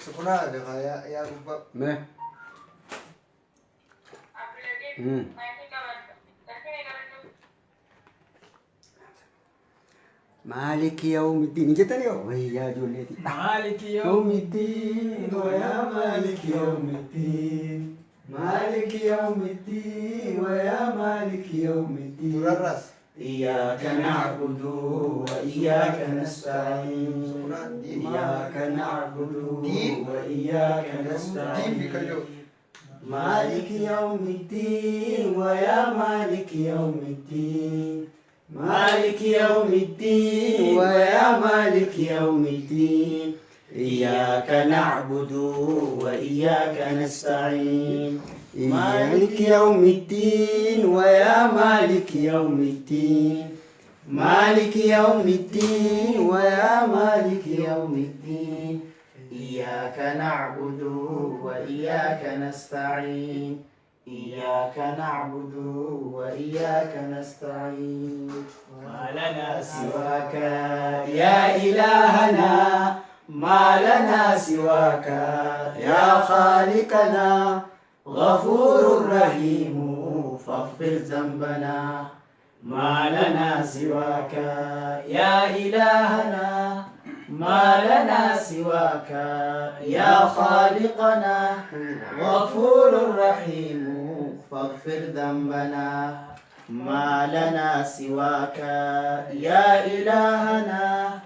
شكرا لك يا رب. ما مالك يوم الدين جتني ويا جولتي مالك يوم الدين ويا مالك يوم الدين مالك يوم الدين ويا مالك يوم الدين ترى إياك نعبد وإياك نستعين إياك نعبد وإياك نستعين مالك يوم الدين ويا مالك يوم الدين مالك يوم الدين ويا مالك يوم الدين إياك نعبد وإياك نستعين مالك يوم الدين ويا مالك يوم الدين مالك يوم الدين ويا مالك يوم الدين إياك نعبد وإياك نستعين إياك نعبد وإياك نستعين ما لنا سواك يا إلهنا ما لنا سواك يا خالقنا غفور رحيم فاغفر ذنبنا ما لنا سواك يا إلهنا ما لنا سواك يا خالقنا غفور رحيم فاغفر ذنبنا ما لنا سواك يا إلهنا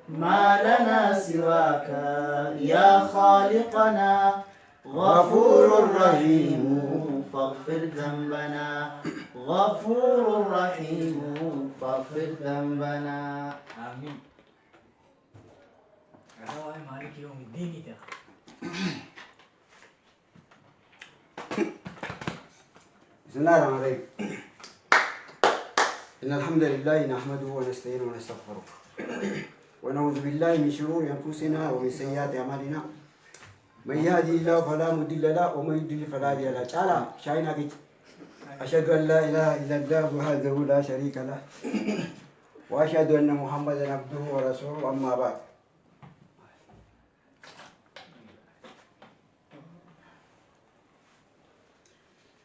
ما لنا سواك يا خالقنا غفور رحيم فاغفر ذنبنا غفور رحيم فاغفر ذنبنا آمين. هذا مالك يوم الدين ده. بسم الله الرحمن الرحيم إن الحمد لله نحمده ونستعينه ونستغفره ونعوذ بالله من شرور أنفسنا ومن سيئات أعمالنا من يهدي الله فلا مضل له ومن يضلل فلا هادي له تعالى شاينا كده أشهد أن لا إله إلا الله وحده لا شريك له وأشهد أن محمدا عبده ورسوله أما بعد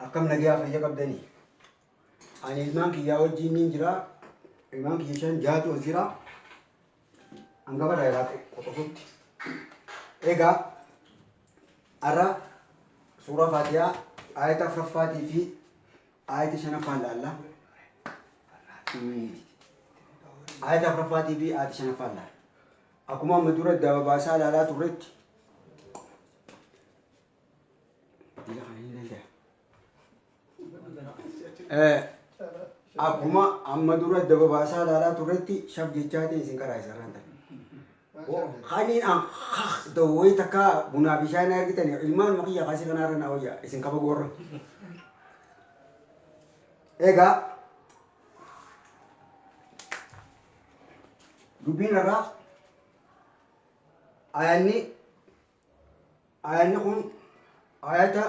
أكم نجا في قبضني أنا إلمان كي ياو جينين جرا إلمان كي يشان جاتو زرا أنغبا رايرات كتوسوت إيجا أرى سورة فاتحة آية فرفاتي في آية شنفان الله آية فرفاتي في آية شنفان الله أكما مدورة دابا باسا لا تريد akkuma amma dura daba baasaa ilaalaa turretti shaf jechaatiin isin karaa isarraan ta'e. Kaniin an dawwee takka bunaa bishaan argitan ilmaan makiyya kaasii kanaarra na wayya isin kaba goorra. Egaa dubbiin irraa ayanni kun ayata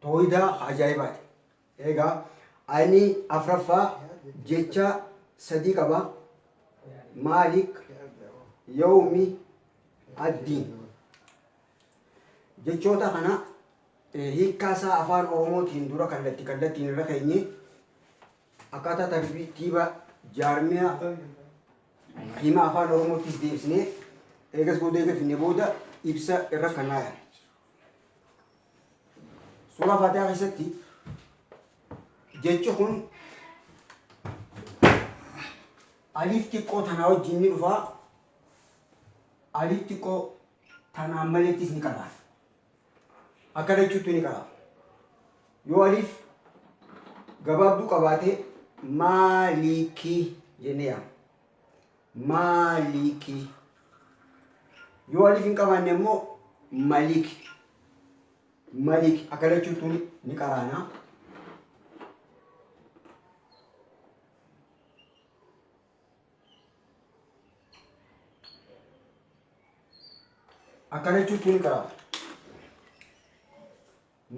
tooyidaa ajaa'ibaati. Egaa ani afraffaa jecha sadii qaba. Maalik yawmi addiin jechoota kana hiikkaasaa afaan oromootiin dura kallattiin irra keenye akkaataa tartiiba jaarmiyaa hima afaan oromootiif deebisnee eegas finne booda ibsa irra kannaaya. Suuraa Faatihaa keessatti jechi kun alif xiqqoo tanaa wajjin ni dhufa. Alif xiqqoo tanaan maleettis ni qaba. Akka jechuutti ni qaba. Yoo alif gabaabduu qabaate maalikii jennee yaama. Maalikii. Yoo alif hin qabaanne immoo maliki. Maliki akka jechuutti ni qaraana. akkana jechuun qaba.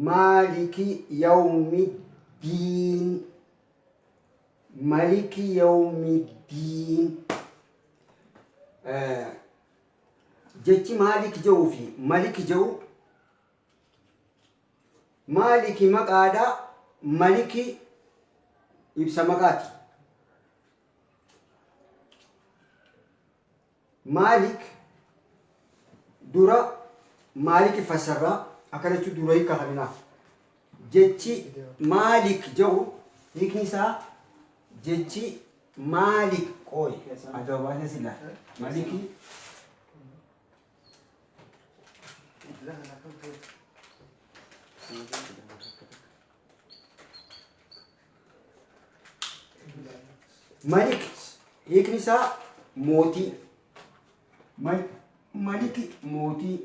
Maaliki yawmiddiin. Maliki yawmiddiin. jechi maalik jedhuu fi malik jedhu maaliki maqaadha maliki ibsa maqaati maalik dura maaliki fassarraa akkana jechuun dura hiika kaninaaf jechi maalik jedhu hiikni isaa jechi maalik qooy ajabaatee sila maliki malik hiikni isaa mootii maliki mootii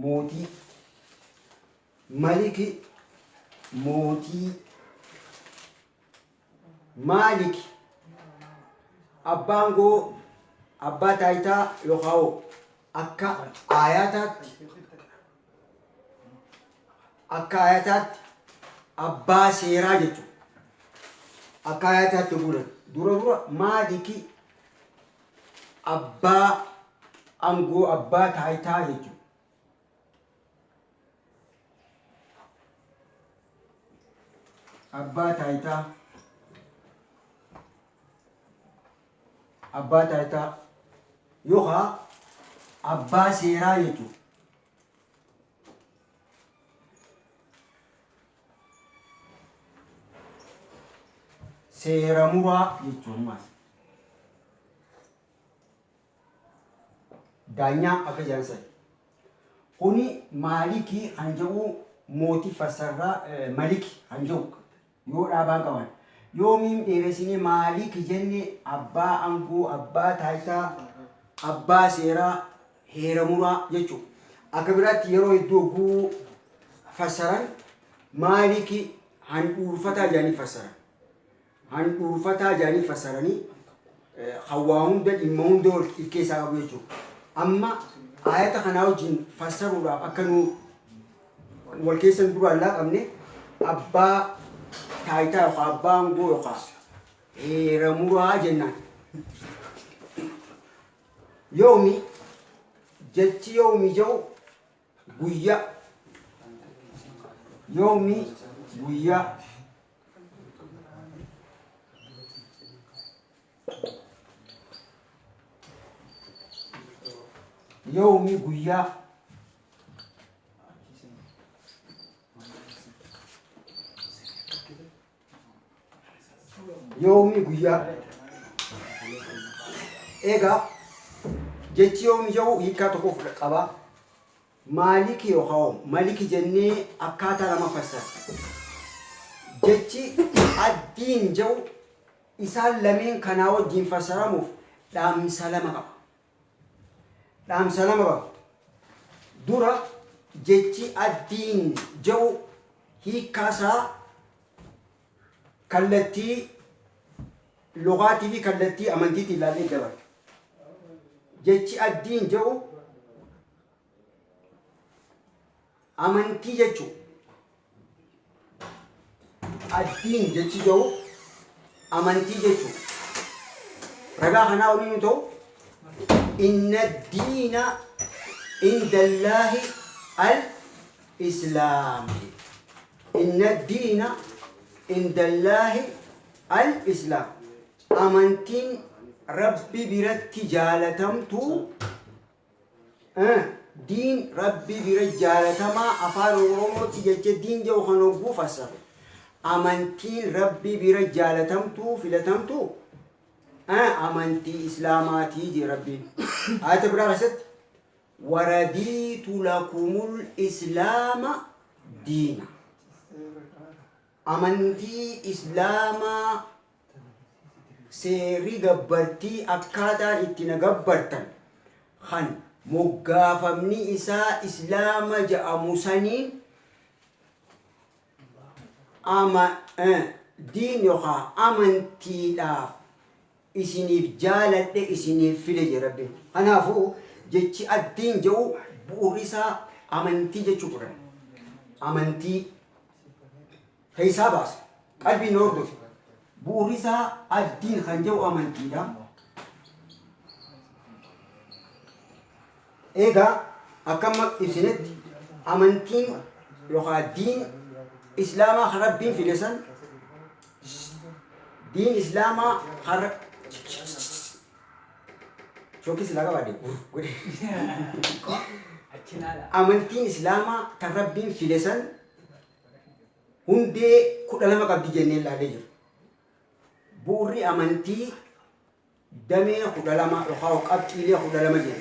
mootii maliki mootii maaliki abbaan goo abbaa taayitaa yookaan akka ayataatti abbaa seeraa jechuudha akka ayataatti godhan dura maaliki abbaa angoo abbaa taayitaa jechuudha abbaa taayitaa yookaan abbaa seeraa jechuudha seera muraa jechuun maas daanyaa akka jaansan kuni maalikii kan jedhu mootii fassarraa maliki kan jedhu yoo dhaabaan qaban yoomiin dheeressinee maaliki jenne abbaa angoo abbaa taayitaa abbaa seeraa heera muraa jechuudha akka biraatti yeroo hedduu oguu fassaran maaliki handhuurfataa jedhanii fassaran handhuurfataa jedhanii fassaranii hawaa hunda dhimma hunda wal keessaa qabu jechuudha amma ayata kanaa wajjin fassaruudhaaf akka nu wal keessan duraan laaqamne abbaa taayitaa yookaan abbaa angoo yookaan heera muraa jennaan yoomi jechi yoomi jedhu guyyaa yoomi guyyaa yoomi guyyaa yoomi guyyaa egaa jechi yoomi jedhu hiikaa tokko qaba maaliki yookaan maliki jennee akkaataa lama fassara jechi addiin jedhu isaan lameen kanaa wajjin fassaramuuf dhaamsa lama qaba dura jechi addiin jedhu hiikkaasaa kallattii lugaatii fi kallattii amantiitiin ilaalee dabarra jechi addiin jedhu amantii jechuudha addiin jechi jedhu amantii jechuudha ragaa kanaa waliin ta'u inna diina indallahi al-islaam inna diina indallahi al-islaam amantiin rabbi biratti jaalatamtu diin rabbi bira jaalatamaa afaan oromootti jecha diin jedhu kan hogguu fassara amantiin rabbi bira jaalatamtu filatamtu amantii islaamaatii je rabbiin ayata biraa keessatti waradiitu lakumul islaama diina amantii islaamaa seerri gabbartii akkaataan itti na gabbartan kan moggaafamni isaa islaama jedhamu saniin diin yookaan amantiidhaaf isiniif jaaladhe isiniif fide je rabbiin kanaafuu jechi addiin jedhu bu'uurri isaa amantii jechuudha amantii keessaa baasa qalbiin hordofu bu'uurri isaa addiin kan jedhu amantiidha إيجا أكمل إبسنت أمنتين يقع دين إسلاما خربين في لسان دين إسلاما خرب شو كيس لقى بعدين أمنتين إسلاما خربين في لسان هندي كل لما قبض جنين لا ليجر بوري أمنتي دمي كل لما يخاو قبض إليه كل لما جن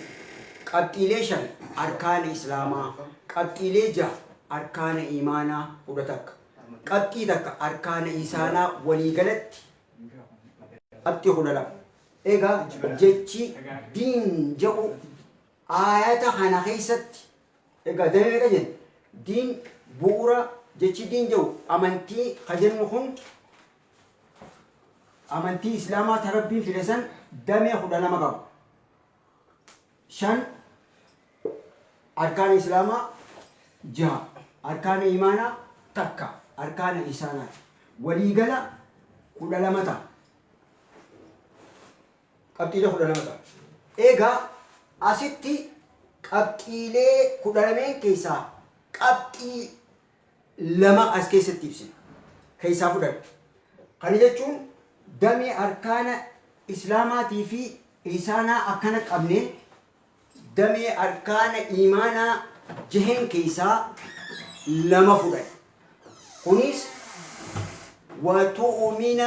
قبض إليه شن أركان إسلاما قبض إليه جا أركان إيمانا ودتك قبض إيدك أركان إنسانا وليقلت قبض كل لما إيجا جتشي دين جو آيات خانا خيست إيجا دمي جن دين بورا جتشي دين جو أمنتي خجل مخون أمنتي إسلاما تربي في لسان دمي خدا لما قب شان أركان إسلاما جاء أركان إيمانا تكا أركان إسانا وليقلا خدا لما تا قبتيلي خدا لما تا إيغا أسيتي قبتيلي خدا لمن كيسا قبتي لما أسكي ستيبسي كيسا فدر قال جتشون دمي أركان إسلاماتي في إسانا أكنك أبني دمي أركان إيمانا جهن كيسا لما فدر قنيس وتؤمن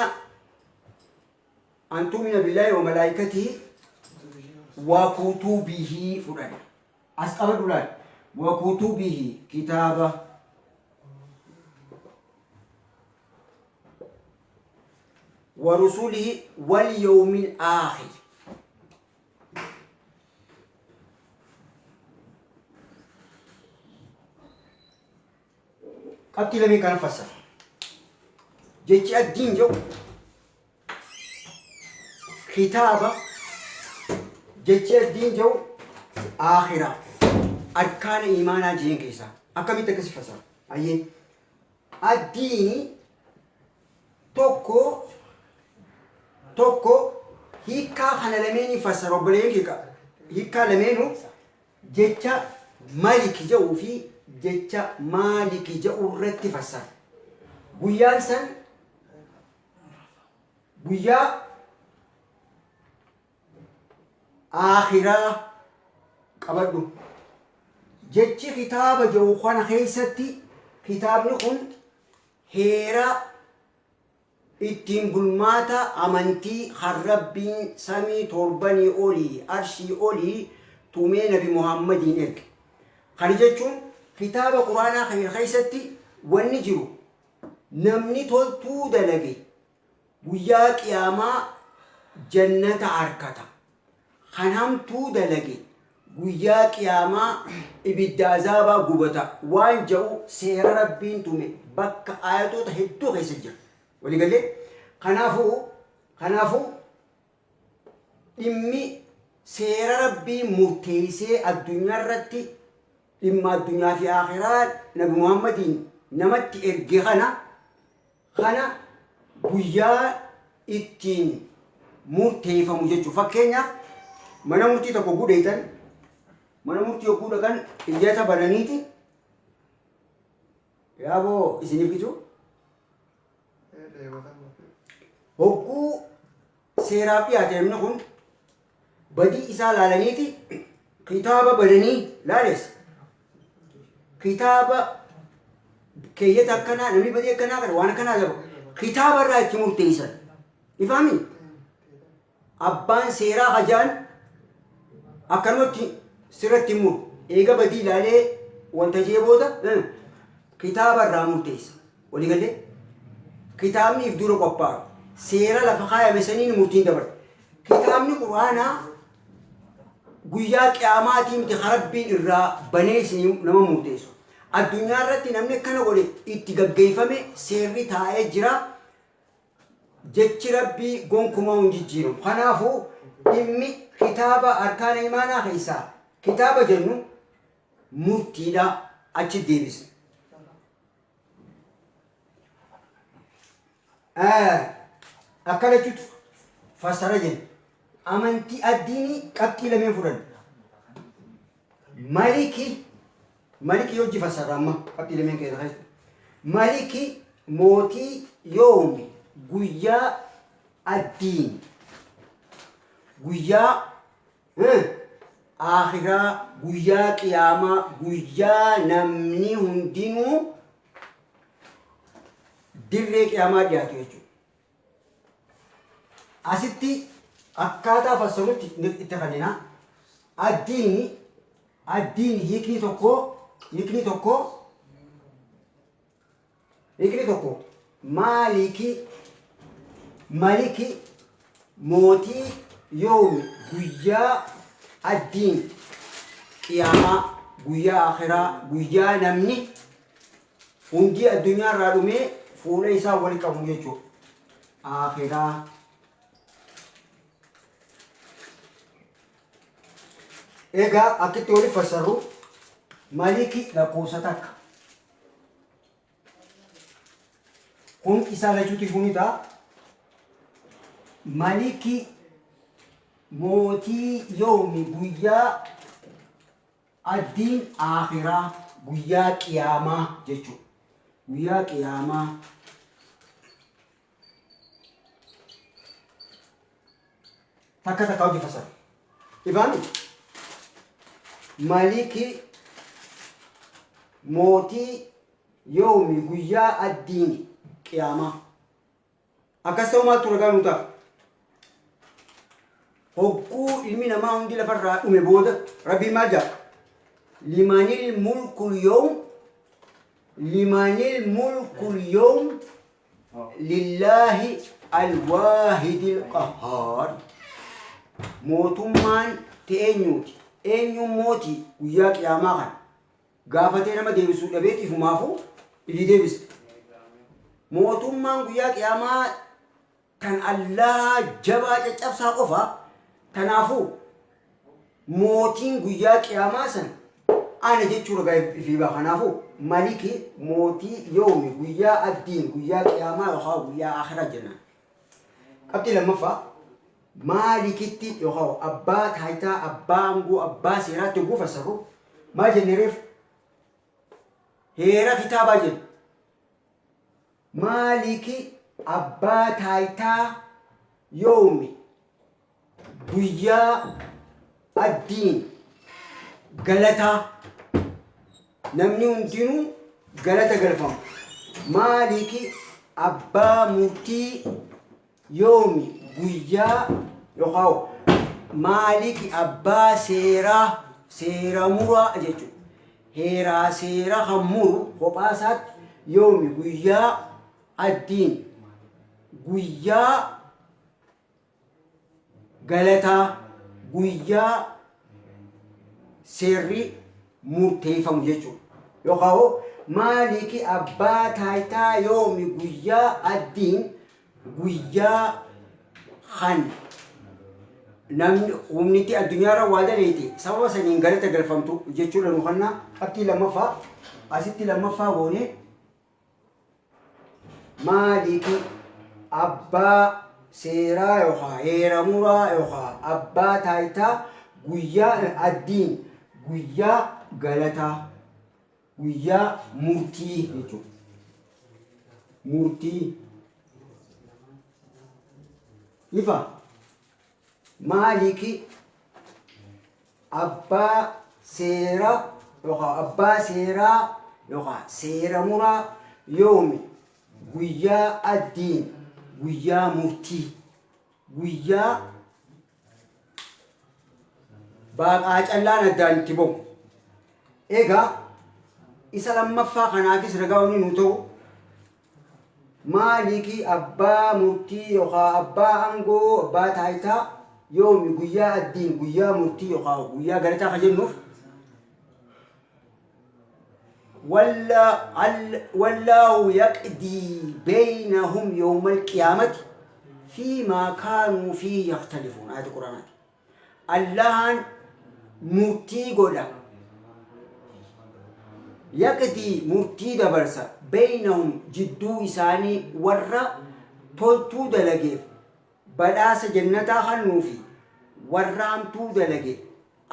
أن تؤمن بالله وملائكته وكتبه فدر أسأل الله وكتبه كتابه ورسوله واليوم الآخر قبتي لمن كان فسر جيتي الدين جو كتابة جيتي الدين جو آخرة أركان إيمانا جين كيسا أكمل تكسي فسر أيه الدين tokko hiikkaa kana lameeni fassara obboleeyyan hiikkaa lameenu jecha maliki jedhuu fi jecha maaliki jedhu irratti fassara. Guyyaan san guyyaa aakhiraa qabadhu. Jechi kitaaba jedhu kana keessatti kitaabni kun heera ittiin bulmaata amantii harrabbiin samii torbanii olii arshii olii tumee nabi muhammadiin erge. Kana jechuun kitaaba quraanaa kana keessatti wanni jiru namni toltuu dalage guyyaa qiyaamaa jannata arkata. Kan hamtuu dalage guyyaa qiyaamaa ibidda azaabaa gubata waan jedhu seera rabbiin tume bakka ayatoota hedduu keessa jira. ولقال كنافو إمي سير ربي مرتيسي الدنيا رتي إما الدنيا في آخرات نبي محمد نمت إرجي خنا بيا إتين مرتي فمجد فكينا mana murtii tokko gudeetan mana murtii yogguu dhaqan iyyata bananiiti yaaboo isiniif gituu hogguu seeraaf dhiyaate namni kun badii isaa laalaniiti kitaaba bananii laales kitaaba keeyyata akkanaa namni badii akkanaa kana waan akkanaa qaba kitaaba irraa itti murteessan ifaami abbaan seeraa hajaan akkanumatti sirratti muru eega badii ilaalee wanta jee booda kitaaba irraa murteessa walii galee kitaabni if dura qophaa'u seera lafa kaayame saniin murtiin dabarta kitaabni quraanaa guyyaa qiyaamaatii miti harabbiin irraa banee isin nama murteessu addunyaa irratti namni akkana godhe itti gaggeeffame seerri taa'ee jira jechi rabbii gonkumaa hin jijjiiramu kanaafuu dhimmi kitaaba arkaana imaanaa keessaa kitaaba jennu murtiidha achi deebisne akkana jechuutu fassara jenna amantii addiinii qabxii lameen fudhanna maliki yoo jifassarra amma qabxii lameen keessa haysa maliki mootii yoomi guyyaa addiin guyyaa akhiraa guyyaa qiyaamaa guyyaa namni hundinuu dirree qiyaamaa dhiyaatu jechuudha. Asitti akkaataa fassarutti itti fannina addiin hiikni tokko maliki mootii yoomi guyyaa addiin qiyaamaa guyyaa akhiraa guyyaa namni hundi addunyaa irraa dhumee fuula isaa wal qabu jechuudha. Akhiraa egaa akkitti waliif fassarru maliki lakkoofsa takka kun isaa lachuuti kunita maliki mootii yoomi guyyaa addiin akhiraa guyyaa qiyaamaa jechuudha. Guyyaa qiyaamaa takka takka hojii fassara ifaani maliki mootii yoomi guyyaa addiin qiyaamaa akkas ta'u maaltu ragaa nu ta'a hogguu ilmi namaa hundi lafarraa dhume booda rabbii maal jedha limanil mulkul yawm lillahi alwaahidil qahhaar mootummaan eenyuuti eenyuun mootii guyyaa qiyaamaa kana gaafatee nama deebisuu dhabeetiif maafuu itti deebise mootummaan guyyaa qiyaamaa kan Allah jabaa caccabsaa qofa kanaafuu mootiin guyyaa qiyaamaa san ana jechuudha gaa'eefi baa kanaafuu maliki mootii yoomi guyyaa addiin guyyaa qiyaamaa yookaan guyyaa akhiraa jennaan. Qabxii lammaffaa maalikitti yookaan abbaa taayitaa abbaa aangoo abbaa seeraatti hogguu fassarru maal jennereef heera kitaabaa jenna. Maaliki abbaa taayitaa yoomi guyyaa addiin galataa namni hundinuu galata galfamu. Maaliki abbaa murtii yoomi guyyaa yookaan maaliki abbaa seera muraa jechuudha. Heeraa seera kan muru kophaasaatti yoomi guyyaa addiin guyyaa galataa guyyaa seerri murteeffamu jechuudha. Yookaan maaliki abbaa taayitaa yoomi guyyaa addiin guyyaa kan namni humnitti addunyaarra waa daleete sababa saniin galata galfamtu jechuudha. Nu kanna qabxii lammaffaa asitti lammaffaa goone maaliki abbaa seeraa yookaan heera muraa yookaan abbaa taayitaa guyyaa addiin guyyaa galataa guyyaa murtii jechuudha. Murtii ifa maaliki abbaa seera yookaan abbaa seeraa yookaan seera muraa yoomi guyyaa addiin guyyaa murtii guyyaa baaqaa callaan addaan itti ba'u. Egaa isa lammaffaa kanaafis ragaa inni nu ta'u maaliki abbaa murtii yookaan abbaa aangoo abbaa taayitaa yoomi guyyaa addiin guyyaa murtii yookaan guyyaa galataa kan jennuuf والله يقضي بينهم يوم القيامة فيما كانوا فيه يختلفون. آية القرآن الله مرتي قولا يقضي مرتي دبرسا بينهم جدو إساني ورّا تولتو دلقيف بداس جنتا خنوفي ورّا امتو دلقيف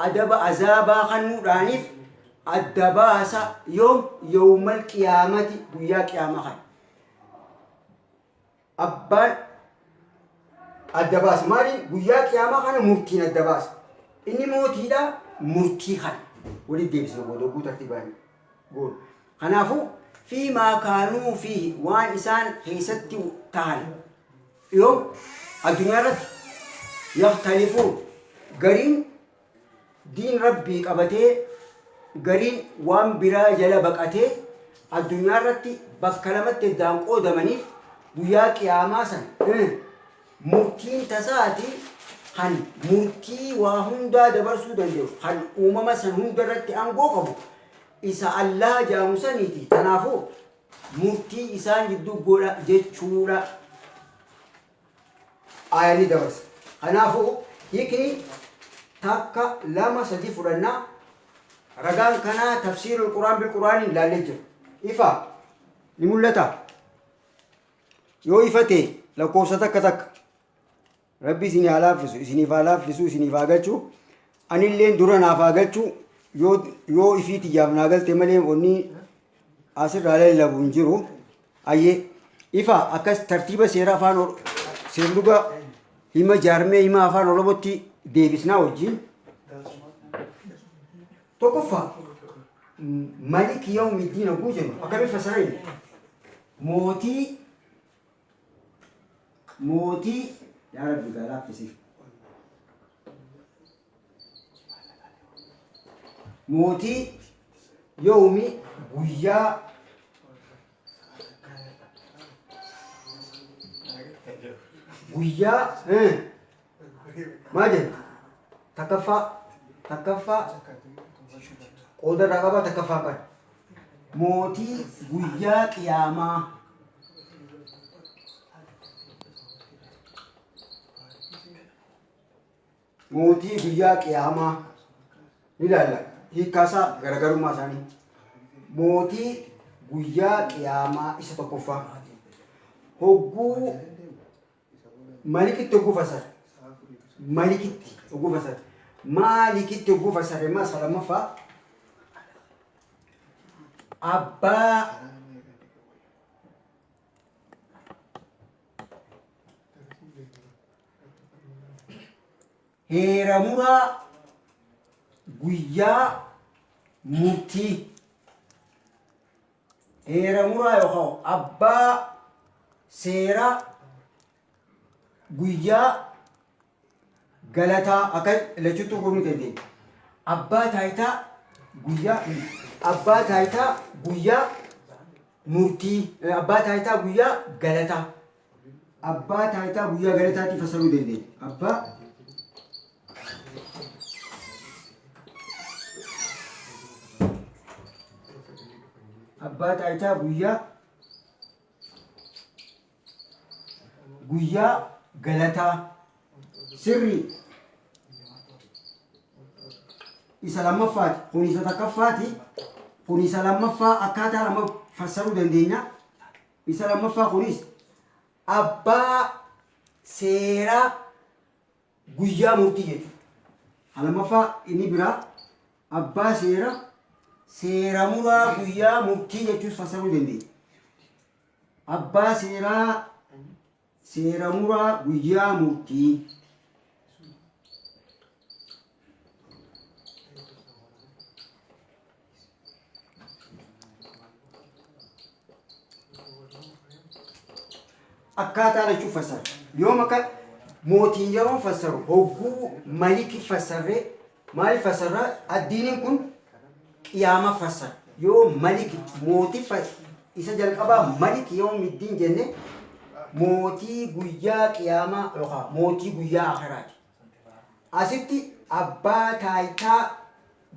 adaba azaabaa kannuudhaaniif adda baasa yawmal qiyaamati guyyaa qiyaamaa kan abbaan adda baasa maaliin guyyaa qiyaamaa kana murtiin adda baasa inni mootiidha murtii kan walitti deebisna godhoguu tartiibaan goon kanaafuu fi maa kaanuu fi waan isaan keessatti tahan yoo addunyaa irratti yaxtalifuun gariin diin rabbii qabatee gariin waan biraa jala baqatee addunyaa irratti bakka lamatti iddaan qoodamaniif guyyaa qiyaamaa san murtiin tasaati kan murtii waa hundaa dabarsuu danda'u kan uumama san hunda irratti aangoo qabu isa Allah jaamu saniiti kanaafuu murtii isaan gidduu godha jechuudha ayani dabarsa kanaafuu hiikni takka lama sadii fudhannaa ragaan kanaa tafsiirul quraan bil quraaniin laallee jira ifa ni mul'ata yoo ifate lakkoofsa takka takka rabbi isinii haa laaffisu isiniif haa laaffisu isiniif haa galchu anilleen dura naaf haa galchu yoo ifiiti jaaf naa galte malee onni asirraa lallabu hin jiru ayyee ifa akkas tartiiba seera afaan seerluga hima jaarmee hima afaan oromootti deebisnaa wajjin tokkoffaa maliki yawmiddiin oguu jennu akkamitti fassareen mootii yaa rabbi gaa laaffisiif mootii yawmi guyyaa maal jenna takkaffaa qooda irraa qaba takkaffaa qaba mootii guyyaa qiyaamaa mootii guyyaa qiyaamaa ni ilaalla hiikkaasaa garagarummaa isaanii mootii guyyaa qiyaamaa isa tokkoffaa hogguu malikitti hogguu fasar malikitti hogguu fasar maalikitti hogguu fasar immaa isa lammaffaa abbaa heeramuraa guyyaa murtii heeramuraa yookaan abbaa seeraa guyyaa galataa akka lachuttuu goonuu dandeenya abbaa taayitaa guyyaa murtii abbaa taayitaa guyyaa galataa galataatti fassaruu dandeenya abbaa taayitaa guyyaa galataa sirri isa lammaffaati kun isa takkaffaati kun isa lammaffaa akkaataa lama fassaruu dandeenya isa lammaffaa kunis abbaa seeraa guyyaa murtii jechuudha lammaffaa inni biraa abbaa seeramuraa guyyaa murtii jechuus fassaruu dandeenya abbaa seeramuraa guyyaa murtii akkaataa lachuu fassaru yoo maka mootiin yeroo fassaru hogguu maliki fassarree maali fassarraa addiiniin kun qiyaama fassara yoo maliki mootii isa jalqabaa maliki yoo middiin jenne mootii guyyaa qiyaamaa yookaan mootii guyyaa akhiraati asitti abbaa taayitaa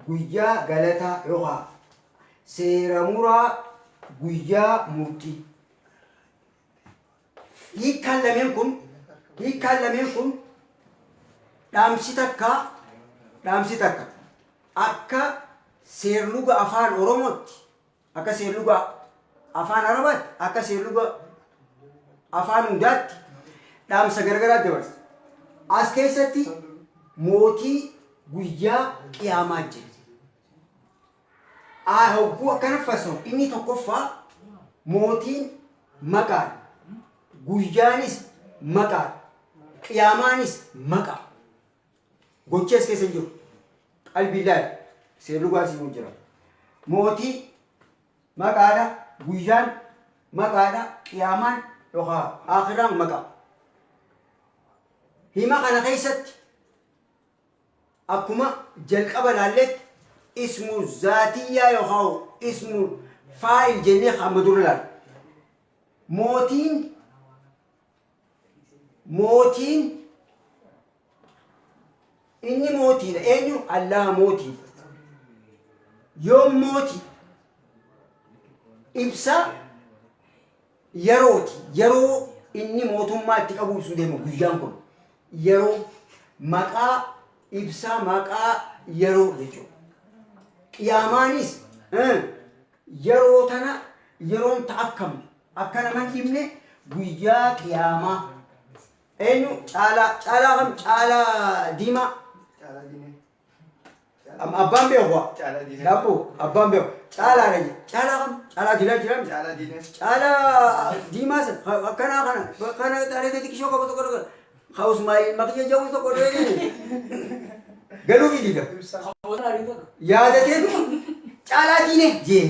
guyyaa galataa yookaan seeramuraa guyyaa murtii hiikkaan lameen kun dhaamsi takka akka seerluga afaan oromootti akka seerluga afaan arabaatti akka seerluga afaan hundaatti dhaamsa garagaraatti dabarsa as keessatti mootii guyyaa qiyaamaa jira. Hogguu akkana fassoo inni tokkoffaa mootiin maqaadha. Guyyaanis maqaadha. Qiyaamaanis maqaa. Gochees keessa jiru. Qalbii laal seerri baasii jira. Mootii maqaadha. Guyyaan maqaadha. Qiyaamaan yookaan akhiraan maqaa. Hima kana keessatti akkuma jalqaba laalletti ismu zaatiyyaa yookaan ismu faa'il jennee hamma dura laalla. Mootiin inni mootiidha. Eenyu? Allah mootii. Yoom mootii? Ibsa yerooti. Yeroo inni mootummaa itti qabuusu deema guyyaan kun. Yeroo maqaa ibsaa maqaa yeroo jechuudha. Qiyaamaanis yeroo tana yeroon ta'akkam akka naman himne guyyaa qiyaamaa. Eenyu? Caalaa kam? Caalaa diimaa. Abbaan beeku daabboo abbaan beeku caalaa dhaje caalaa kam? Caalaa jiran caalaa diimaas akkanaa kana taatee xiqqishoo qabu tokko tokko haus maayil makiyya jawwu tokko dheedee galuu fi diida yaadatee caalaa diine jee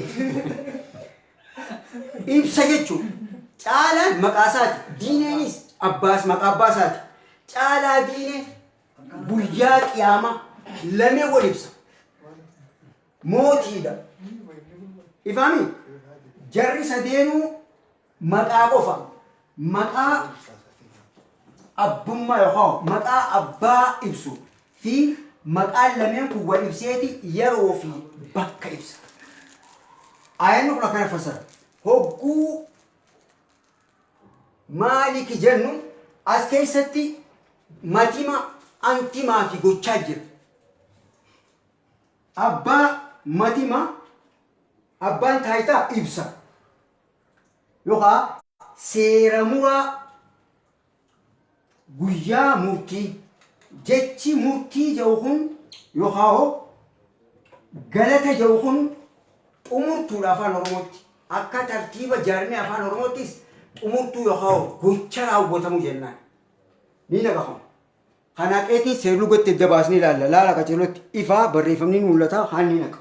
ibsa jechuun caalaan maqaasaati diineenis abbaas maqaa abbaasaati caalaa diine guyyaa qiyaamaa lamee wal ibsa mootiidha. Ifaami jarri sadeenuu maqaa qofa maqaa abbummaa yookaan maqaa abbaa ibsu fi maqaan lameen kun wal ibseeti yeroo fi bakka ibsa. Ayanni kun akkana fassara. Hogguu maaliki jennu as keessatti matima antimaa fi gochaa jira. Abbaa matima abbaan taayitaa ibsa yookaan seera muraa guyyaa murtii jechi murtii jedhu kun yookaan galata jedhu kun xumurtuudha afaan Oromootti akka tartiiba jaarmee afaan Oromoottis xumurtuu yookaan gocha raawwatamu jennaan ni naqafamu. Kana qeetiin seerri gotti edda baasnee ilaalla. Laala qaceelotti ifaa barreeffamni mul'ata haan ni naqa.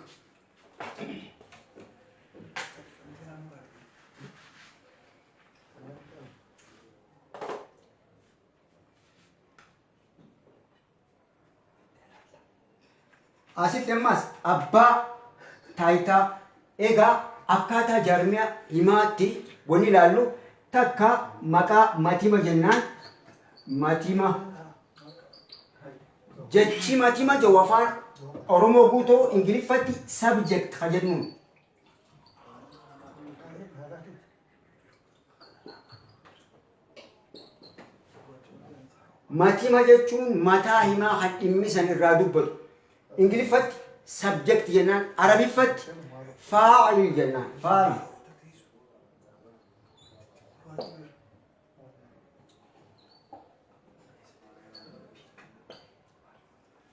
Asitti ammas abbaa taayitaa egaa akkaataa jaarmiyaa himaatti wani ilaallu takka maqaa matima jennaan matima jechi matima jedhu afaan Oromoo guutuu Ingiliffatti subject ka jennuun. Matima jechuun mataa himaa kan dhimmi san irraa dubbatu. Ingiliffatti subject jennaan, Arabiffatti faa'il jennaan. Faa'il.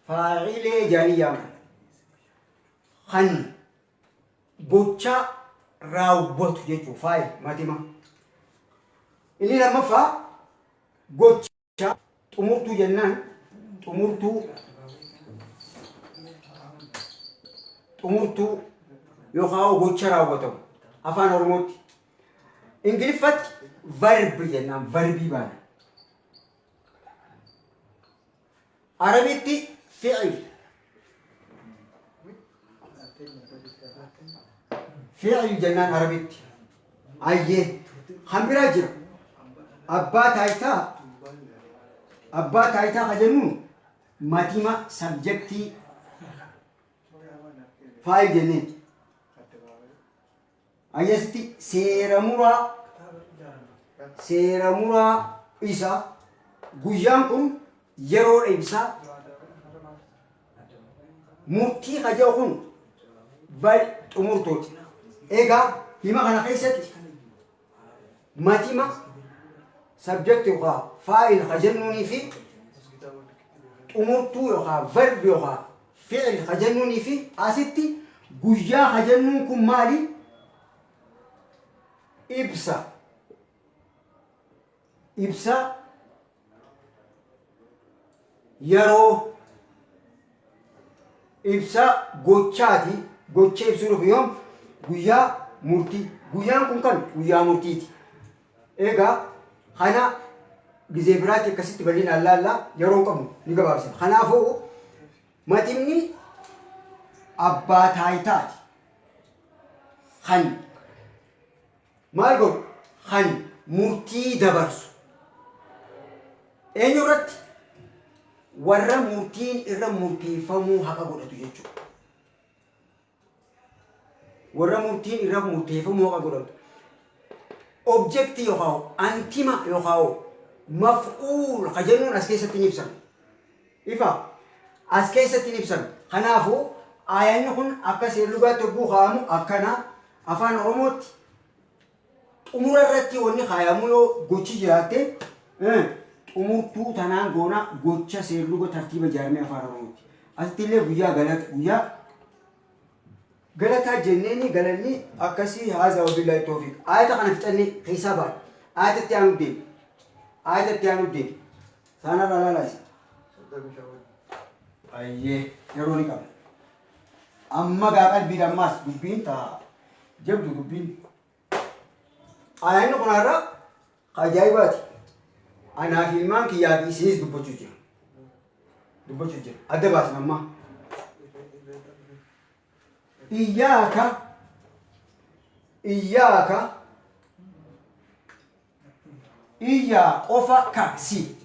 Faa'ilee jaaniyaa kan gocha raawwatu jechuudha. Faa'il matima. Inni lammaffaa gocha xumurtuu jennaan. Xumurtuu yookaan gocha raawwatamu afaan Oromootti. Ingiliffatti verb jennaan. Verbii baana. Arabitti fi'il. Fi'il jennaan Arabitti. Ayyee kan biraa jira. Abbaa taayitaa ka jennuun matima subjectii faa'il jenneen. Ayyeesitti seera muraa isa guyyaan kun yeroo ibsaa murtii ka jedhu kun xumurtuuti. Egaa hima kana keessatti matima subject yookaan faa'il ka jennuunii fi xumurtuu yookaan verb yookaan فعل خجنوني في أستي جوجا خجنونكم مالي إبسا إبسا يرو إبسا gochaati gocha ibsuuf yoom guyyaa murtii guyyaan kun kan guyyaa murtiiti egaa kana gizee biraatti akkasitti bal'ina allaallaa yeroo qabnu ni gabaabsina kanaafuu matimni abbaa taayitaati kan maal godhu kan murtii dabarsu eenyu irratti warra murtiin irra murteeffamuu haqa godhatu jechuudha. Warra murtiin irra murteeffamuu haqa godhatu. Objektii yookaan antima yookaan maf'uul ka jennuun as keessatti ni ibsan. Ifa as keessatti ni ibsan. Kanaafuu aayanni kun akka seerlugaatti hogguu kaa'amu akkana afaan Oromootti xumura irratti wanni kaayamu yoo gochi jiraatte umurtuu tanaan goona gocha seerluga tartiiba jaarmee afaan Oromootti. Asitti illee guyyaa galataa jenneeni galanni akkasii haazaa wabillahi tawfiiq. Aayata kana fixannee keessaa baadha. Aayatatti aanu deemi. Aayatatti aanu deemi. Saanarra laalaasi. Ayyee yeroo ni qaba. Amma gaa qalbiin ammaas dubbiin ta'a. Jabdu dubbiin. Aayanni kunarra ajaa'ibaati. Anaa fi ilmaan kiyyaa fi isinis dubbachuu jira. Dubbachuu jira. Adda baasin ammaa. Iyyaaka iyyaa qofa ka si.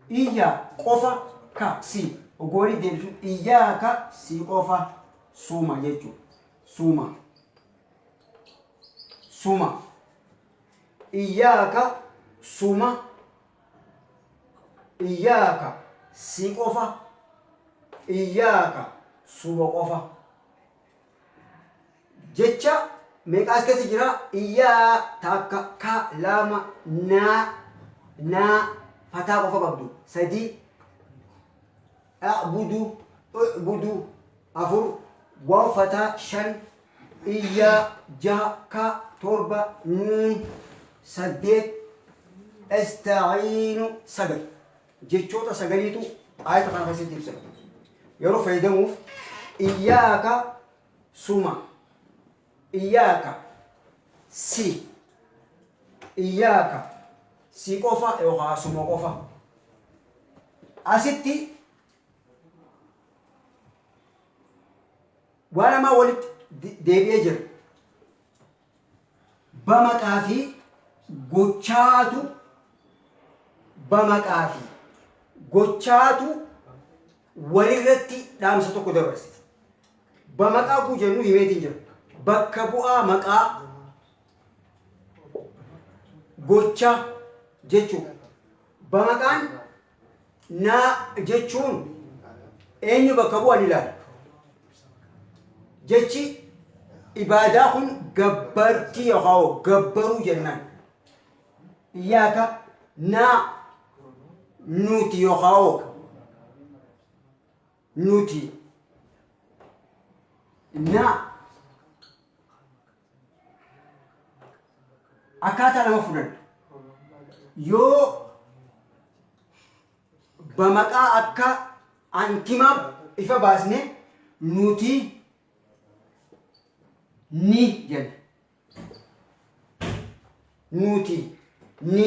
Iyyaa qofa ka si. Ogoolii deebisuun iyyaaka si qofa suuma jechuudha. Suuma. Iyyaaka suuma. Iyyaaka si qofa. Iyyaaka suuma qofa. Jecha meeqaas keessa jira iyyaa takka ka lama naa fataa qofa qabdu sadii budu afur waan fataa shan iyyaa jaha ka torba nuun saddeet ista'iinu sagal jechoota sagaliitu aayata kana keessatti ibsa yeroo fayyadamuuf iyyaaka suma iyyaaka si qofa yookaan suma qofa asitti waan namaa walitti deebi'ee jira bamaqaa fi gochaatu walirratti dhaamsa tokko dabarsite bamaqaa kuu jennu himeetiin jira bakka bu'aa maqaa gocha jechuudha. Bamaqaan naa jechuun eenyu bakka bu'an ilaala. Jechi ibaadaa kun gabbartii yookaan gabbaruu jennaan. Iyyaaka naa nuti yookaan nuti naa akkaataa lama fudhanna yoo bamaqaa akka antimaa ifa baasne nuti ni jenna nuti ni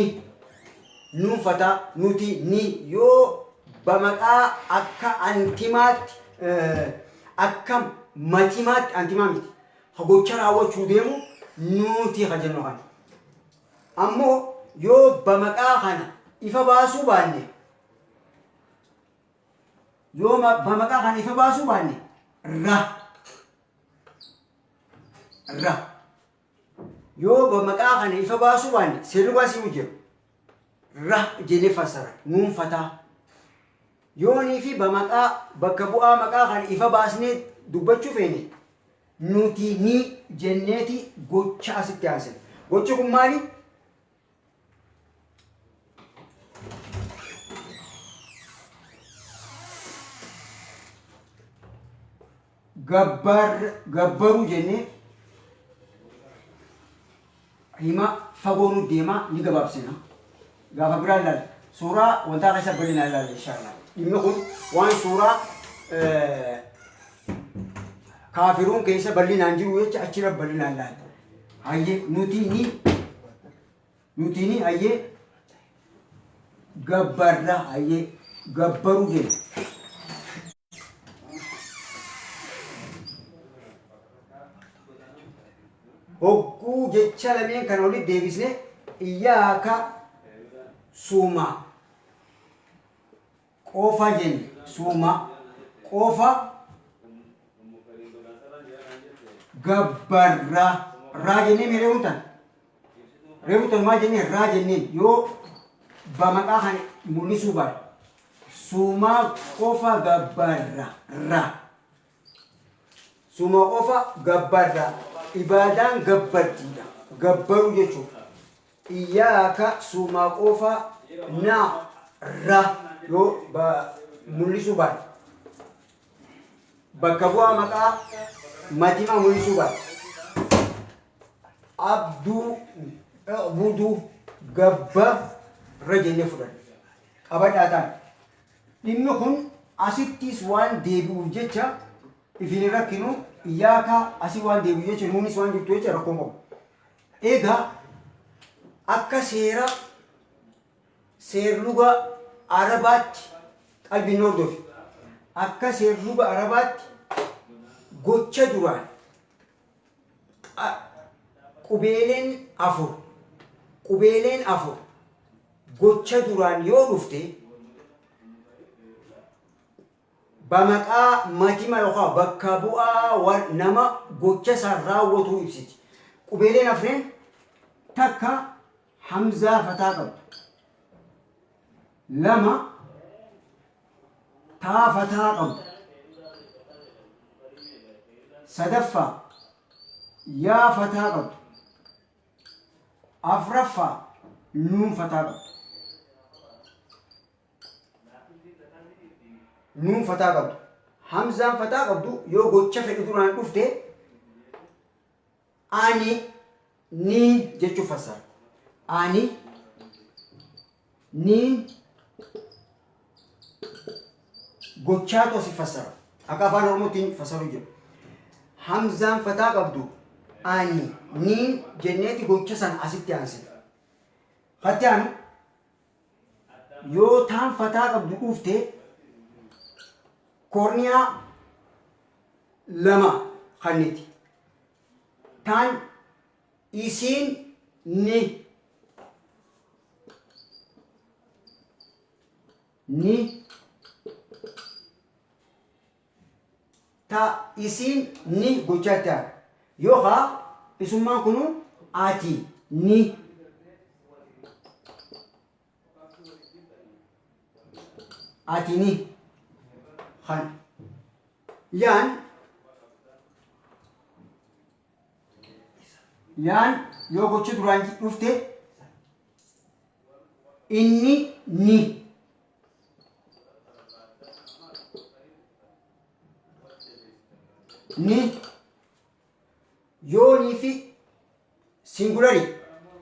nuunfataa nuti ni yoo bamaqaa akka antimaatti akka matimaatti antimaa miti gocha raawwachuu deemu nuti jennu kana ammoo yoo bamaqaa kana ifa baasuu baanne yoo bamaqaa kana ifa baasuu baanne seerlugaa si hojjetu ra jennee fassara nuunfataa yoonii fi bamaqaa bakka bu'aa maqaa kana ifa baasnee dubbachuu feene nuti ni jenneeti gocha asitti haasan gochi kun maali? gabbaru jenne hima fagonu dema ni gababsina gaba biral sura wanta kasa balina la inshallah imnukun wan sura kafirun kaysa balina anjiru yecha achira balina la ayye nutini ayye gabbarra ayye gabbaru jenne hogguu jecha lameen kan oli deebisne iyyaaka suuma qofa jenne suuma qofa gabbarra raa jennee mee reewutan maa jennee raa jenneen yoo bamaqaa kan mul'isuu baadhe suuma qofa gabbarra raa suuma qofa gabbarra ibadaan gabbartiidha gabbaru jechuudha iyyaaka suuma qofa na ra yoo mul'isuu baadhe bakka bu'aa maqaa matimaa mul'isuu baadhe abduu gabbarra jennee fudhanne qabadhaa ta'an dhimmi kun asittis waan deebi'uuf jecha ifin rakkinu iyyaaka asii waan deebi'u jecha nuunis waan jirtu jecha rakkoon qabu egaa akka seerluga arabaatti qalbiin hordofi akka seerluga arabaatti gocha duraan qubeeleen afur gocha duraan yoo dhufte bamaqaa matima yookaan bakka bu'aa nama gocha san raawwatu ibsiti qubeeleen afreen takka hamzaa fataa qabdu lama taa fataa qabdu sadaffaa yaa fataa qabdu afraffaa nuun fataa qabdu nuun fataa qabdu hamzaan fataa qabdu yoo gocha fedhi duraan dhufte ani niin jechuun fassara ani niin gochaatu asii fassara akka afaan oromootiin fassaru jiru hamzaan fataa qabdu ani niin jenneeti gocha san asitti aansine fatti aanu yoo taan fataa qabdu dhufte korniyaa lama kanniti taan isiin ni ta isiin ni gochaatti aan yookaa isummaan kunu ati ni kan yaan yoo gocha duraan dhufte inni ni yoonii fi singularii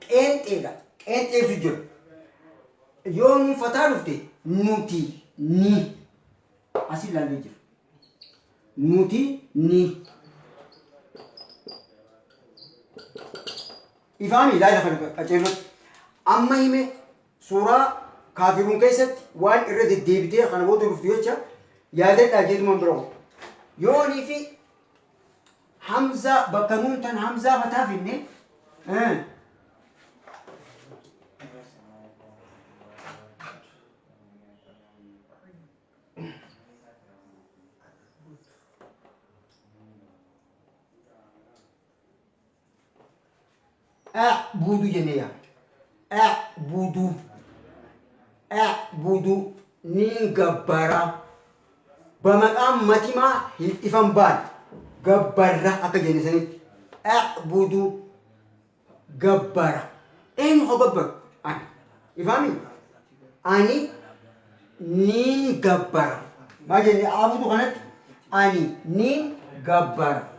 qeenxeedha qeenxeetu jira yoonii fataa dhufte nuti ni asii ilaallee jira nuti ni ifaami ilaala kana qaceellotti amma hime suuraa kaafiruun keessatti waan irra deddeebitee kana booda dhuftu jecha yaadadhaa jeetuman bira qofa yoonii fi hamzaa bakka nuun tan hamzaa fataa finne buudu jennee yaa buudu niin gabbara bamaqaan matimaa hin ifan baan gabbarra akka jenne sanitti buudu gabbara eenyu haa gabbaru ani ifaami ani niin gabbara maa jenne buudu kanatti ani niin gabbar.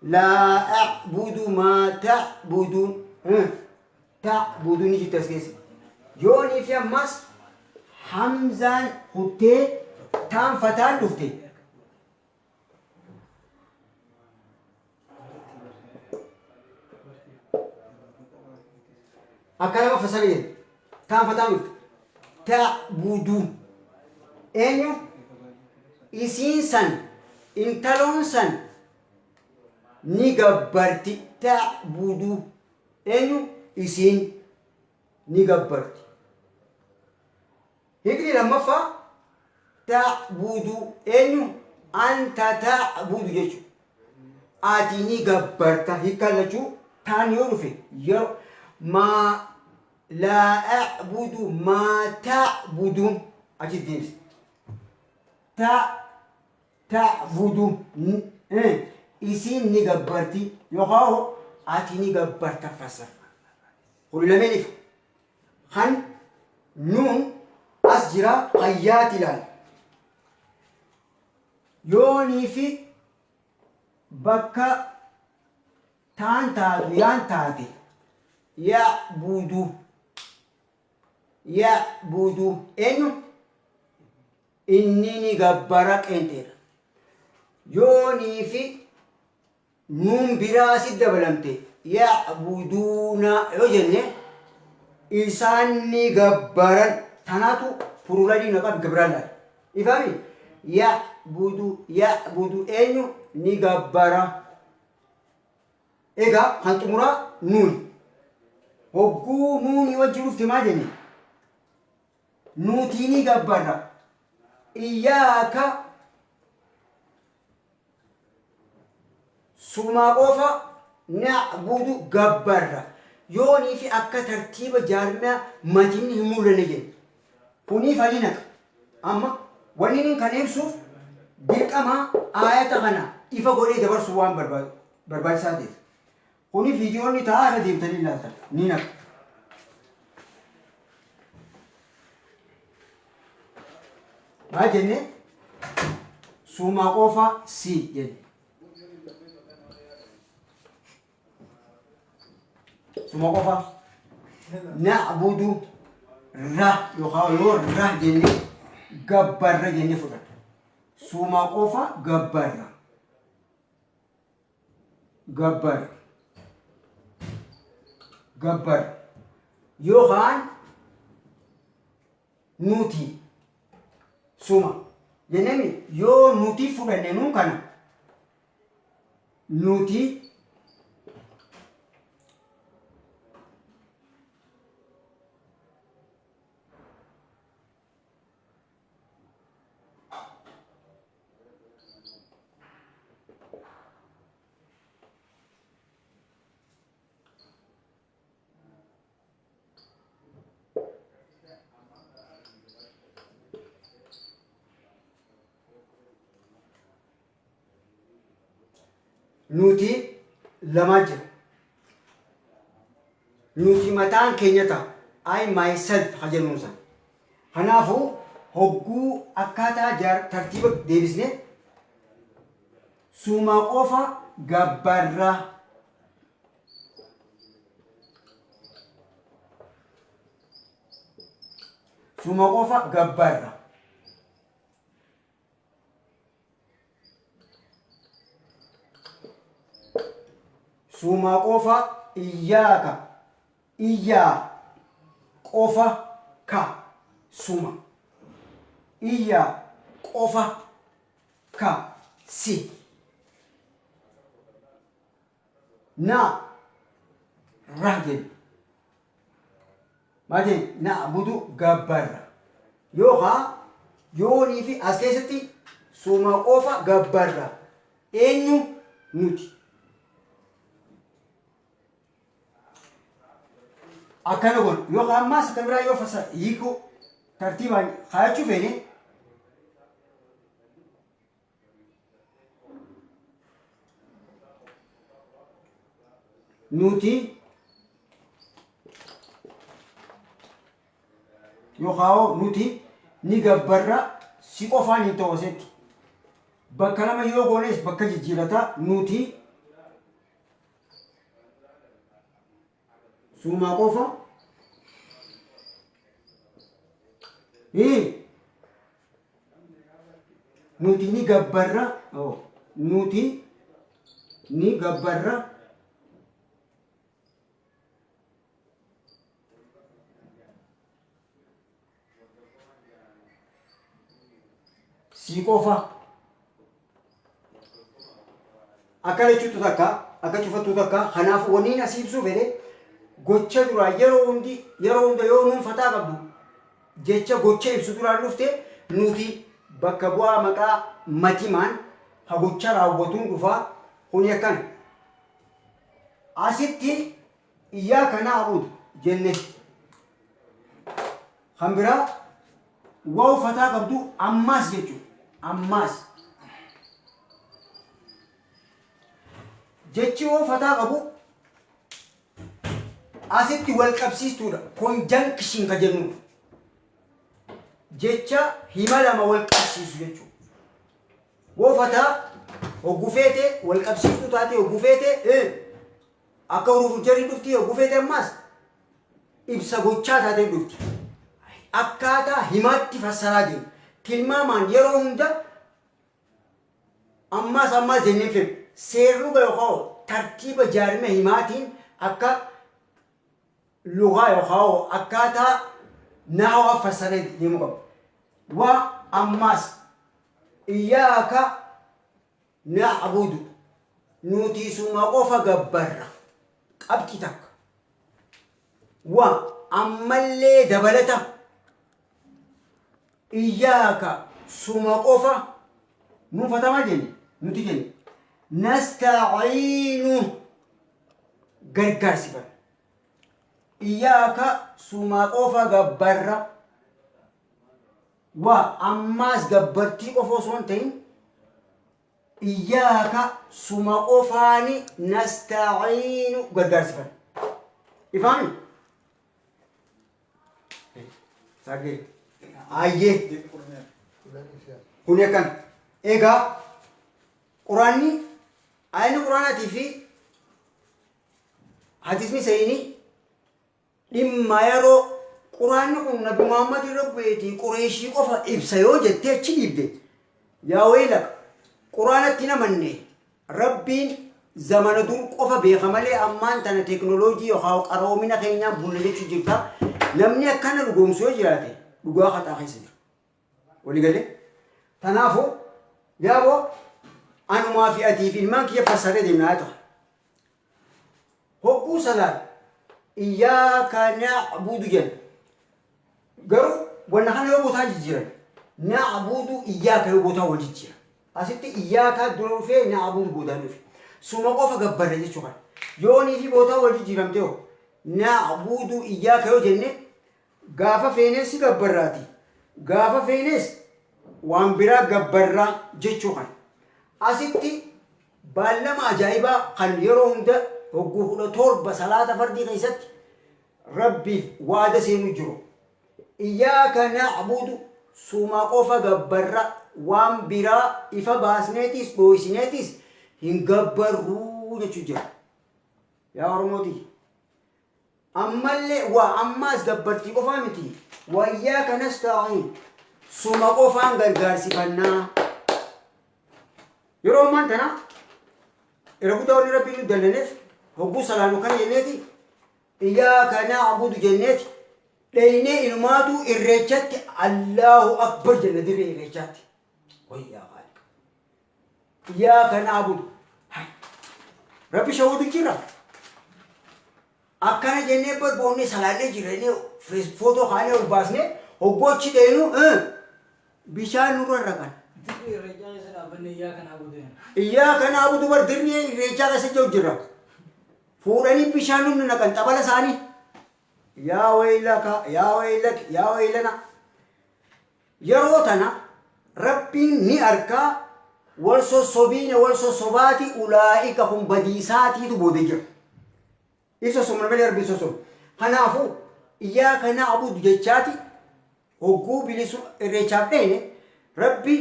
لا أعبد ما تعبدون تعبدون يجي تسكيس يوني في مس حمزان خطي تام فتان دفتي أكلم فسرين تام فتان دفتي تعبدون أنيو إسينسان إنتلونسان ni gabbarti ta'budu eenyu isiin ni gabbarti hikni lammaffaa ta'budu eenyu anta ta'budu jechu ati ni gabbarta hikkallachuu taan yoo dhufe yeroo maa laa a'budu maa ta'buduun achi deebisi ta'budu isin ni gabbarti yookaan ati ni gabbarta fasar kun lameenif kan nuun as jira qayyaati ilaal yoonii fi bakka taan taatu yaan taate ya'budu eenyu inni ni gabbara qeenxeera yoonii fi nuun biraa si dabalamte ya'buduuna yoo jenne isaan ni gabbaran tanaatu pluraalii naqab gabraan laal ifaami ya'budu eenyu ni gabbara egaa kan xumuraa nuuni hogguu nuuni wajji dhufte maa jenne nuutii ni gabbarra iyyaaka sumaa qofa na'budu gabbarra yoonii fi akka tartiiba jaarmaa matinni hin mul'anne jenna kuniif hali naqa amma wanni nin kan ibsuuf dirqama aayata kana ifa godhee dabarsuu waan barbaachisaa ta'eef kuniif viidiyoonni taa'aa irra deemtanii ilaaltan ni naqa maa jenne sumaa qofa si jenne suma qofa na'budu ra yookaan yoo ra jenne gabbarra jenne fudhata suma qofa gabbarra yookaan nuti suma jenneen yoo nuti fudhanne nuun kana nuti nuti lamaa jira nuti mataan keenya ta'a I myself hajennuun san kanaafuu hogguu akkaataa tartiiba deebisne sumaa qofa gabbarra sumaa qofa gabbarra suma qofa iyyaaka iyyaa qofa ka suma iyyaa qofa ka si na ra jedhu maa jedhu na'budu gabbarra yookaan yoonii fi as keessatti suma qofa gabbarra eenyu nuti akkana godhu yookaan ammaas akka biraa yoo fasa hiikuu tartiibaan kaayachuu feene nuti yookaan nuti ni gabbarra si qofaan hin ta'u asitti bakka lama yoo goones bakka jijjiirata nuti sumaa qofa nuti ni gabbarra nuti ni gabbarra si qofa akka jechuutu takka akka cufattu takka kanaaf waniin asiibsuu fedhe gocha duraa yeroo hunda yoo nuunfataa qabdu jecha gocha ibsu duraan dhufte nuti bakka bu'aa maqaa matimaan ha gocha raawwatuun dhufaa kuni akkana asitti iyyaaka na'budu jenne kan biraa waa uffataa qabdu ammaas jechuudha ammaas jechi waa uffataa qabu asitti wal qabsiistuudha conjunction ka jennu jecha hima lama wal qabsiisu jechuudha waa uffataa hoggufeete wal qabsiiftu taate hoggufeete akka uruuf jarii dhufti hoggufeete ammaas ibsa gochaa taate dhufti akkaataa himaatti fassaraa deemu tilmaamaan yeroo hunda ammaas jenneen fedhu seerruga yookaan tartiiba jaarima himaatiin akka lugaa yookaan akkaataa naawaa fassaree deemu qabu. Waa ammaas iyyaaka na'budu nuti suma qofa gabbarra qabxi takka. Waa ammallee dabalata iyyaaka suma qofa nuufatamaa jenne nuti jenne nasta'iinu gargaarsifan iyyaaka suma qofa gabbarra waa ammaas gabbartii qofa osoo hin ta'in iyyaaka suma qofaani nasta'iinu gargaarsifan ifaami sagee ayyee kun akkan egaa quraanni ayni quraanaatii fi hadisni sayini dhimma yeroo quraanni kun nabi muhammad irra bu'eetii qureeshii qofa ibsa yoo jettee achi dhiibde yaa wayla quraanatti namanne rabbiin zamana dur qofa beeka malee ammaan tana teknooloojii yookaan qaroomina keenyaan bunna jechuu jirta namni akkana dhugoomsu yoo jiraate dhugaa haxaa keessa jira walii galee tanaafu yaaboo anumaa fi atii fi ilmaan kiyya fassaree deemnaa ta'a hogguu salaat iyyaaka na'budu jenna garuu wanna kana yoo bootaa jijjiiran na'budu iyyaaka yoo bootaa wal jijjiira asitti iyyaaka dura dhufee na'budu bootaan dhufe suma qofa gabbarra jechuu kana yoonii fi bootaa wal jijjiiramte hoo na'budu iyyaaka yoo jenne gaafa feenes gabbarraati gaafa feenes waan biraa gabbarraa jechuu kana asitti baallama ajaa'ibaa kan yeroo hunda hogguu 17 salaata fardii keessatti rabbiif waada seenu jiru iyyaaka na'budu suma qofa gabbarra waan biraa ifa baasneetis dhooysineetis hin gabbarruu jechuu jira yaa oromooti ammallee waa ammaas gabbartii qofaa miti wa iyyaaka nasta'iin suma qofaan gargaarsifannaa yeroo ammaan tana irra guddaa warri rabbii nu dallaneef hogguu salaanu kana jenneeti iyyaaka na'budu jenneeti dhaynee ilmaatu irreechatti allahu akbar jenna dirree irreechaatti wayyaa qaali iyyaaka na'budu rabbi shawwatu jira akkana jennee barboonnee salaallee jireenee footoo kaanee ol baasnee hoggoochi dheenu bishaan nurra raqan iyyaaka na'budu bar dirree irreechaa keessa jiru jira fuudhanii bishaan nu naqan xabala isaanii yaa waylaka yaa waylak yaa waylana yeroo tana rabbiin ni arkaa wal sossobiine wal sossobaati ulaa'ika kun badiisaatiitu boode jira isa somna malee rabbii sosobu kanaafu iyyaaka na'budu jechaati hogguu bilisu irreechaaf dheene rabbi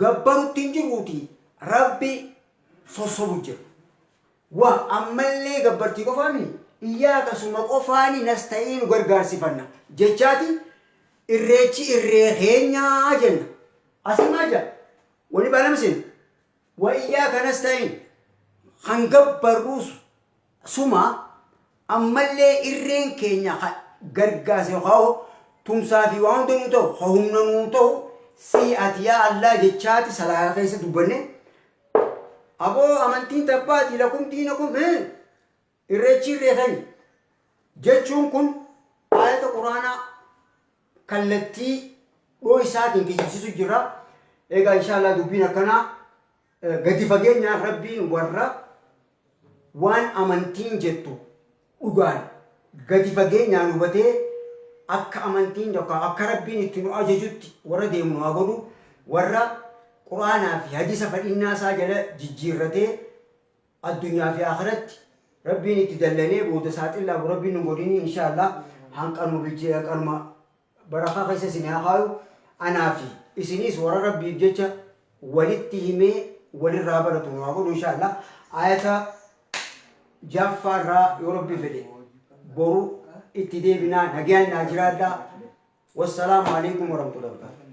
gabbarutti hin jiruuti rabbi sossobu jira wa ammallee gabbartii qofaami iyyaaka suma qofaani nasta'iinu gargaarsifanna jechaati irreechi irree keenyaa jenna asimaa jira wani baalamsin wa iyyaaka nasta'iin kan gabbarruus suma ammallee irreen keenya gargaarse yookaan tumsaa fi waan hundinuu ta'u humna nuu ta'u si ati yaa Allah jechaati salaata keessa dubbanne aboo amantiin tabbaati lakum diinakum irreechi irreetani jechuun kun ayata quraanaa kallattii dhoo isaatiin kijibsiisu jira egaa inshallah dubbiin akkanaa gadi fageenyaan rabbiin warra waan amantiin jettu dhugaan gadi fageenyaan hubatee akka amantiin yookaan akka rabbiin itti nu ajajutti warra deemnu haa godhu warra quraanaa fi hadiisa fadhinnaa isaa jala jijjiirratee addunyaa fi akhiratti rabbiin itti dallanee booda saaxillaa rabbiin nu godhini inshallah hanqanuma bichee hanqanuma barakaa keessa isin haa kaayu anaa fi isinis warra rabbiif jecha walitti himee walirraa baratu nu haa godhu inshallah ayata jaffaarraa yoo rabbi fedhe boru اتدي بنا نجينا جرادا والسلام عليكم ورحمة الله وبركاته